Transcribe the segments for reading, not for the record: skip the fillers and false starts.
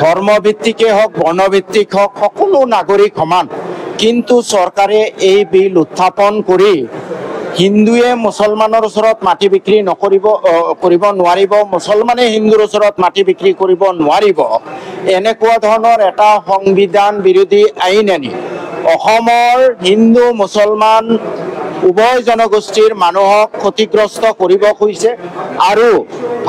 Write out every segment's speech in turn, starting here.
ধৰ্মভিত্তিকে হওক বৰ্ণভিত্তিক হওক সকলো নাগৰিক সমান, কিন্তু চৰকাৰে এই বিল উত্থাপন কৰি হিন্দুৱে মুছলমানৰ ওচৰত মাটি বিক্ৰী কৰিব নোৱাৰিব, মুছলমানে হিন্দুৰ ওচৰত মাটি বিক্ৰী কৰিব নোৱাৰিব, এনেকুৱা ধৰণৰ এটা সংবিধান বিৰোধী আইন আনি অসমৰ হিন্দু মুছলমান উভয় জনগোষ্ঠীৰ মানুহক ক্ষতিগ্ৰস্ত কৰিব খুজিছে আৰু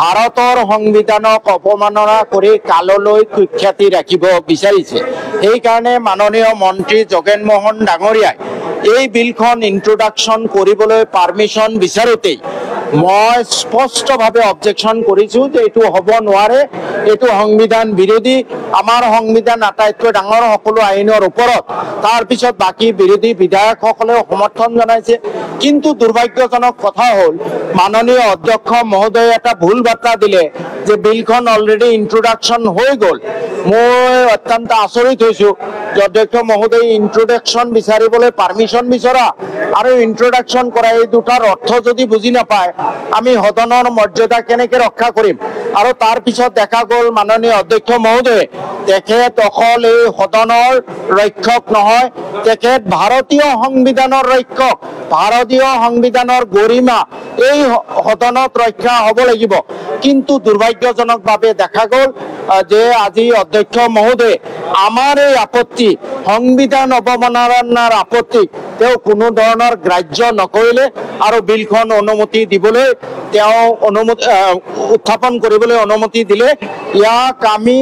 ভাৰতৰ সংবিধানক অপমাননা কৰি কাললৈ কুখ্যাতি ৰাখিব বিচাৰিছে। সেইকাৰণে মাননীয় মন্ত্ৰী যোগেন মোহন ডাঙৰীয়াই এই বিলখন ইন্ট্ৰোডাকশ্যন কৰিবলৈ পাৰ্মিশ্যন বিচাৰোঁতেই মই স্পষ্টভাৱে অবজেকশ্যন কৰিছোঁ যে এইটো হ'ব নোৱাৰে, এইটো সংবিধান বিৰোধী। আমাৰ সংবিধান আটাইতকৈ ডাঙৰ সকলো আইনৰ ওপৰত, তাৰপিছত বাকী বিৰোধী বিধায়কসকলেও সমৰ্থন জনাইছে। কিন্তু দুৰ্ভাগ্যজনক কথা হ'ল মাননীয় অধ্যক্ষ মহোদয়ে এটা ভুল বাৰ্তা দিলে যে বিলখন অলৰেডি ইন্ট্ৰোডাকশ্যন হৈ গ'ল। মই অত্যন্ত আচৰিত হৈছোঁ যে অধ্যক্ষ মহোদয়ে ইন্ট্ৰোডাকশ্যন বিচাৰিবলৈ পাৰ্মিশ্যন বিচৰা আৰু ইন্ট্ৰোডাকশ্যন কৰা এই দুটাৰ অৰ্থ যদি বুজি নাপায় আমি সদনৰ মৰ্যাদা কেনেকৈ ৰক্ষা কৰিম। আৰু তাৰপিছত দেখা গ'ল মাননীয় অধ্যক্ষ মহোদয়ে তেখেত অকল এই সদনৰ ৰক্ষক নহয়, তেখেত ভাৰতীয় সংবিধানৰ ৰক্ষক। ভাৰতীয় সংবিধানৰ গৰিমা এই সদনত ৰক্ষা হ'ব লাগিব। কিন্তু দুৰ্ভাগ্যজনকভাৱে দেখা গ'ল যে আজি অধ্যক্ষ মহোদয়ে আমাৰ এই আপত্তি, সংবিধান অৱমাননাৰ আপত্তি তেওঁ কোনো ধৰণৰ গ্ৰাহ্য নকৰিলে আৰু বিলখন অনুমতি দিবলৈ তেওঁ উত্থাপন কৰিবলৈ অনুমতি দিলে। ইয়াক আমি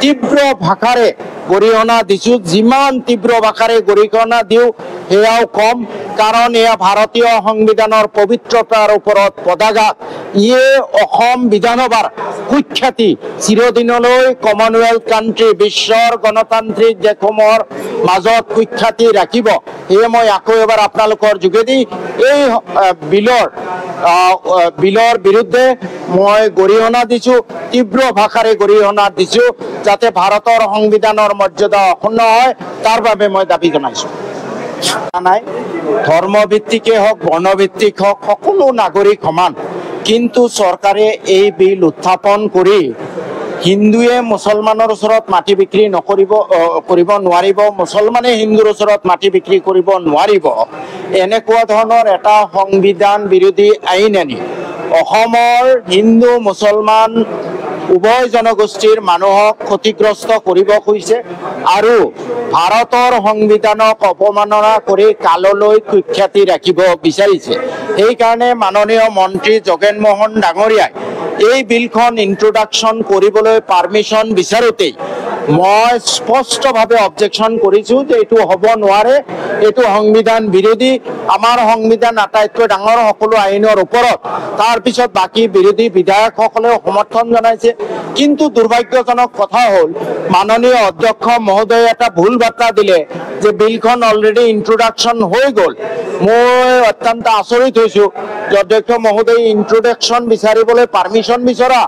তীব্ৰ ভাষাৰে গৰিহণা দিছোঁ। যিমান তীব্ৰ ভাষাৰে গৰিহণা দিওঁ সেয়াও কম, কাৰণ এয়া ভাৰতীয় সংবিধানৰ পবিত্ৰতাৰ ওপৰত পদাঘাত। ইয়ে অসম বিধানসভাৰ কুখ্যাতি চিৰদিনলৈ কমনৱেলথ কাণ্ট্ৰি, বিশ্বৰ গণতান্ত্ৰিক দেশসমূহৰ মাজত কুখ্যাতি ৰাখিব। সেয়ে মই আকৌ এবাৰ আপোনালোকৰ যোগেদি এই বিলৰ বিৰুদ্ধে মই গৰিহণা দিছোঁ, তীব্ৰ ভাষাৰে গৰিহণা দিছোঁ, যাতে ভাৰতৰ সংবিধানৰ মৰ্যাদা অক্ষুণ্ণ হয় তাৰ বাবে মই দাবী জনাইছোঁ। নাই, ধৰ্মভিত্তিকে হওক বৰ্ণভিত্তিক হওক সকলো নাগৰিক সমান, কিন্তু চৰকাৰে এই বিল উত্থাপন কৰি হিন্দুৱে মুছলমানৰ ওচৰত মাটি বিক্ৰী কৰিব নোৱাৰিব, মুছলমানে হিন্দুৰ ওচৰত মাটি বিক্ৰী কৰিব নোৱাৰিব, এনেকুৱা ধৰণৰ এটা সংবিধান বিৰোধী আইন আনি অসমৰ হিন্দু মুছলমান উভয় জনগোষ্ঠীৰ মানুহক ক্ষতিগ্ৰস্ত কৰিব খুজিছে আৰু ভাৰতৰ সংবিধানক অপমাননা কৰি কাললৈ কুখ্যাতি ৰাখিব বিচাৰিছে। সেইকাৰণে মাননীয় মন্ত্ৰী যোগেন মোহন ডাঙৰীয়াই এই বিলখন ইন্ট্ৰোডাকশ্যন কৰিবলৈ পাৰ্মিশ্যন বিচাৰোঁতেই মই স্পষ্টভাৱে অবজেকশ্যন কৰিছোঁ যে এইটো হ'ব নোৱাৰে, এইটো সংবিধান বিৰোধী। আমাৰ সংবিধান আটাইতকৈ ডাঙৰ সকলো আইনৰ ওপৰত, তাৰপিছত বাকী বিৰোধী বিধায়কসকলেও সমৰ্থন জনাইছে। কিন্তু দুৰ্ভাগ্যজনক কথা হ'ল মাননীয় অধ্যক্ষ মহোদয়ে এটা ভুল বাৰ্তা দিলে যে বিলখন অলৰেডি ইন্ট্ৰোডাকশ্যন হৈ গ'ল। মই অত্যন্ত আচৰিত হৈছোঁ যে অধ্যক্ষ মহোদয়ে ইন্ট্ৰোডাকশ্যন বিচাৰিবলৈ পাৰ্মিশ্যন বিচৰা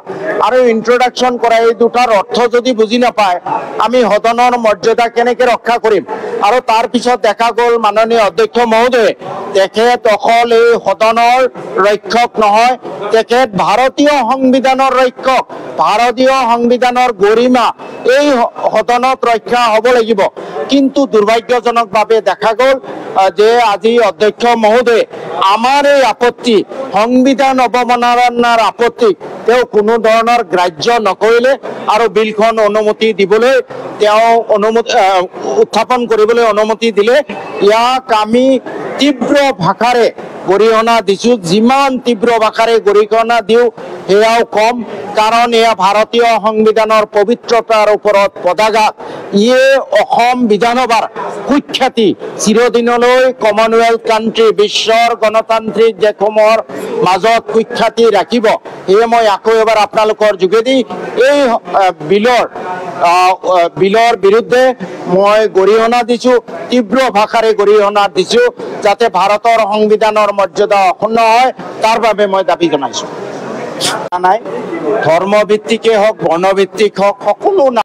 আৰু ইন্ট্ৰোডাকশ্যন কৰা এই দুটাৰ অৰ্থ যদি বুজি নাপায় আমি সদনৰ মৰ্যাদা কেনেকৈ ৰক্ষা কৰিম। আৰু তাৰপিছত দেখা গ'ল মাননীয় অধ্যক্ষ মহোদয়ে তেখেত অকল এই সদনৰ ৰক্ষক নহয়, তেখেত ভাৰতীয় সংবিধানৰ ৰক্ষক। ভাৰতীয় সংবিধানৰ গৰিমা এই সদনত ৰক্ষা হ'ব লাগিব। কিন্তু দুৰ্ভাগ্যজনকভাৱে দেখা গ'ল যে আজি অধ্যক্ষ মহোদয়ে আমাৰ এই আপত্তি, সংবিধান অৱমাননাৰ আপত্তি তেওঁ কোনো ধৰণৰ গ্ৰাহ্য নকৰিলে আৰু বিলখন অনুমতি দিবলৈ তেওঁ উত্থাপন কৰিবলৈ অনুমতি দিলে। ইয়াক আমি তীব্ৰ ভাষাৰে গৰিহণা দিছোঁ। যিমান তীব্ৰ ভাষাৰে গৰিহণা দিওঁ সেয়াও কম, কাৰণ এয়া ভাৰতীয় সংবিধানৰ পবিত্ৰতাৰ ওপৰত পদাঘাত। ইয়ে অসম বিধানসভাৰ কুখ্যাতি চিৰদিনলৈ কমনৱেলথ কাণ্ট্ৰি, বিশ্বৰ গণতান্ত্ৰিক দেশসমূহৰ মাজত কুখ্যাতি ৰাখিব। সেয়ে মই আকৌ এবাৰ আপোনালোকৰ যোগেদি এই বিলৰ বিৰুদ্ধে মই গৰিহণা দিছোঁ, তীব্ৰ ভাষাৰে গৰিহণা দিছোঁ, যাতে ভাৰতৰ সংবিধানৰ মৰ্যাদা অক্ষুণ্ণ হয় তাৰ বাবে মই দাবী জনাইছোঁ। নাই, ধৰ্মভিত্তিকে হওক বৰ্ণভিত্তিক হওক সকলো